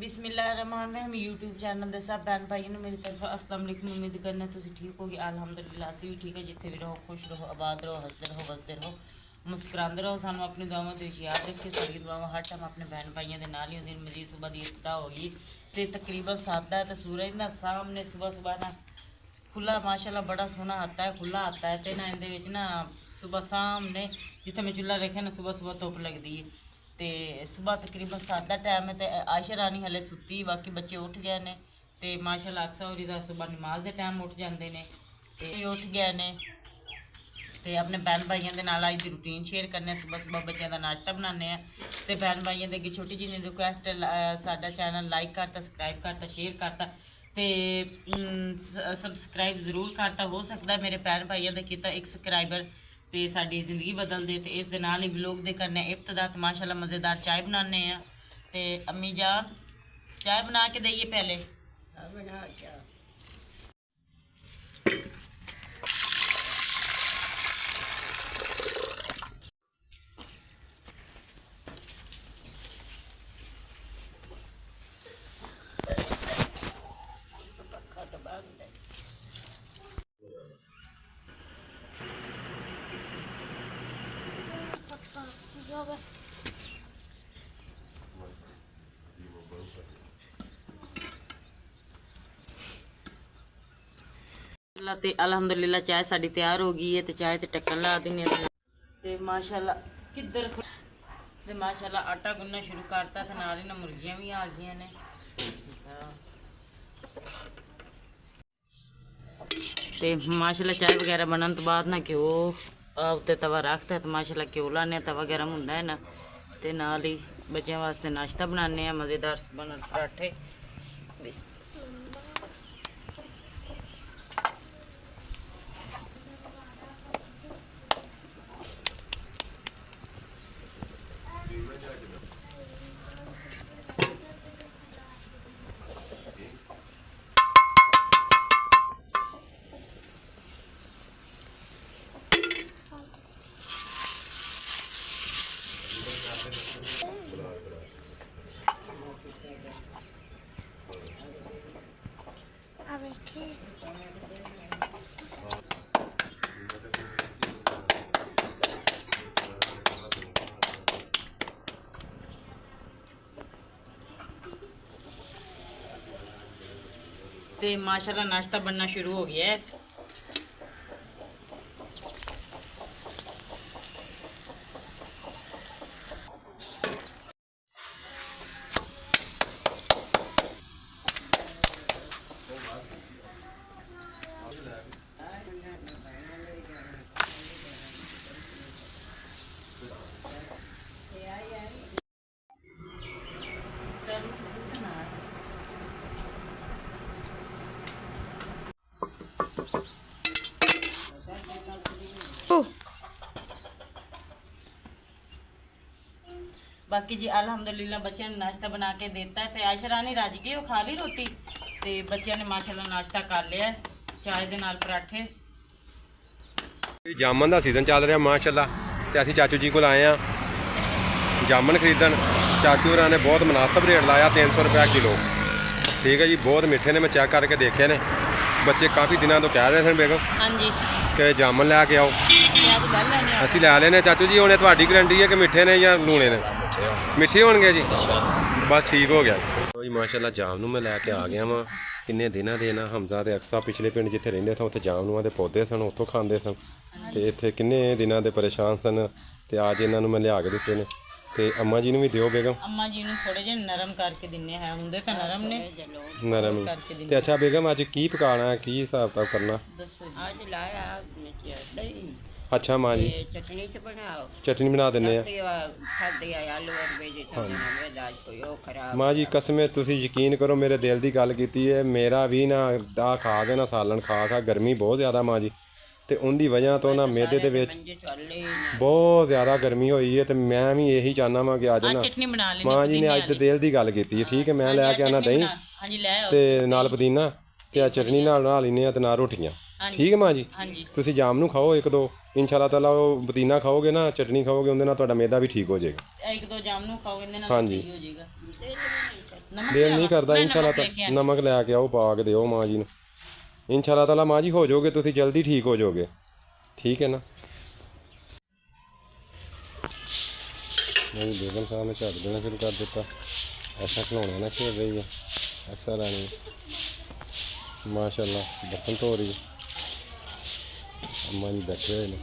बिस्मिल्लाहिर्रहमानिर्रहीम YouTube channel के सब भैन भाइयों ने मेरी तरफ अस्सलाम वालेकुम। उम्मीद करना तुम ठीक होगी। अल्हम्दुलिल्लाह असी भी ठीक है। जिथे भी रहो खुश रहो, आबाद रहो, हंसते रहो, बसते रहो, मुस्कुराते रहो। सानू अपनी दुआवां दे याद रखिए। साडी दुआवां हर टाइम अपने भैन भाइयों के नाल ही होंदी। मजीद सुबह की इफ्तिताह होगी तो तकरीबन 7 है। तो सूरज ना सामने सुबह सुबह ना खुला माशाल्लाह बड़ा सोहना आता है, खुला आता है। तो ना इहदे ना सुबह सामने जिथे मैं चूल्हा रखे ना सुबह सुबह धुप लगती है। तो सुबह तकरीबन 7 का टाइम है। तो आयशा रानी हले सुती, बाकी बच्चे उठ गए ने। तो माशाल्लाह अक्सर होरी दा सुबह नमाज के टाइम उठ जाते हैं। तो उठ गए ने तो अपने भैन भाइयों के नाल अज की रूटीन शेयर करने। सुबह सुबह बच्चों का नाश्ता बनाने। तो भैन भाइयों की छोटी जी रिक्वेस्ट है, साडा चैनल लाइक करता, सब्सक्राइब करता, शेयर करता तो सब्सक्राइब जरूर करता। हो सकता है मेरे भैन भाइयों का किया 1 सब्सक्राइबर तो साड़ी जिंदगी बदल दे। तो इस दे नाल ही व्लॉग दे करने इब्तदा। तो माशाल्लाह मज़ेदार चाय बनाने हैं। तो अम्मी जान चाय बना के दईए पहले। ते अल्हम्दुलिल्लाह चाय साड़ी तैयार हो गई है। तो चाय ते टक्कन ला देने। ते माशाल्लाह किधर ते माशाल्लाह आटा गुनना शुरू करता। तो नाल ही ना मुर्गियां भी आ गई ने। ते माशाल्लाह चाय वगैरह बनने तो बाद ना घ्यो उत्ते तवा रखता है। तो माशाल्लाह घ्यो लाने तवा गर्म होंदा है ना। तो नाल ही बच्चों वास्ते नाश्ता बनाने हैं, मज़ेदार बनन पराठे। तो माशाल्लाह नाश्ता बनना शुरू हो गया है। बाकी जी अल्हम्दुलिल्लाह बच्चों ने नाश्ता बना के देता है। तो आयशा रानी रज गई, वो खा ली रोटी। तो बच्चों ने माशाल्लाह नाश्ता कर लिया, चाय के नाल पराठे। जामन का सीजन चल रहा माशाल्लाह। तो असीं चाचू जी को आए हैं जामन खरीदन। चाचू होरां ने बहुत मुनासिब रेट लाया, 300 रुपया किलो। ठीक है जी, बहुत मिठे ने। मैं चेक करके देखे ने। बच्चे काफ़ी दिनों तो कह रहे थे बेगम हाँ जी कि जामन लैके आओ। असीं लै लेने चाचू जी। हुणे तुहाडी गारंटी है कि मिठे ने या लूने ने? मिठे होणगे जी, बस ठीक हो गया जी। माशाल्लाह जामनू मैं लैके आ गया वां। किन्ने दिनों के ना हमजा ते अक्सा पिछले पिंड जिथे रहिंदे थे उत्थे जामनुआं दे पौधे सन, उत्थों खांदे सन। तो इत्थे किन्ने दिनों के परेशान सन। तो अज इन्हां नूं मैं लिया के दित्ते ने। तो अम्मा जी नूं भी दिओ बेगम। अम्मा जी नूं थोड़े जिहे नरम करके दिन्ने हैं, हुंदे तां नरम ने। नरम ही। तो अच्छा बेगम अज की पकाना है, की हिसाब किताब करना? आज लाया दही। अच्छा माँ जी, चटनी तो बनाओ। चटनी बना देने माँ जी। कसमें तुसी यकीन करो, मेरे दिल की गल की है। मेरा भी ना दा खा के ना सालन खा गर्मी बहुत ज़्यादा माँ जी। तो उनकी वजह तो ना मेदे दे विच बहुत ज़्यादा गर्मी हुई है। तो मैं भी यही चाहना वा कि अज ना माँ जी ने अज तो दिल की गल की है। ठीक है, मैं लैके आना दही तो नाल पुदीना तो चटनी नाल बना लैने ते नाल रोटियां। ठीक है माँ जी, तुसी जामनू खाओ 1-2 इंशाल्लाह ताला। वो पुदीना खाओगे ना, चटनी खाओगे, उनके नाल तुहाडा मैदा भी ठीक हो जाएगा। 1-2 जामनू खाओगे ना, हाँ जी। ਦਿਲ ਨਹੀਂ ਕਰਦਾ। ਇੰਸ਼ਾਅੱਲਾ ਤਾਂ ਨਮਕ ਲੈ ਕੇ ਆਓ, ਪਾ ਕੇ ਦਿਓ ਮਾਂ ਜੀ ਨੂੰ। ਇੰਸ਼ਾਅੱਲਾ ਤਾਲਾ ਮਾਂ ਜੀ ਹੋ ਜਾਓਗੇ ਤੁਸੀਂ, ਜਲਦੀ ਠੀਕ ਹੋ ਜਾਓਗੇ, ਠੀਕ ਹੈ ਨਾ। मेरी बेगम साहब ने झाड़ू देना शुरू कर दिता। ऐसा खिलौने ना खेल रही है, अक्सर रानी माशाल्लाह बर्तन धो रही है। अम्मा जी बैठे हुए हैं।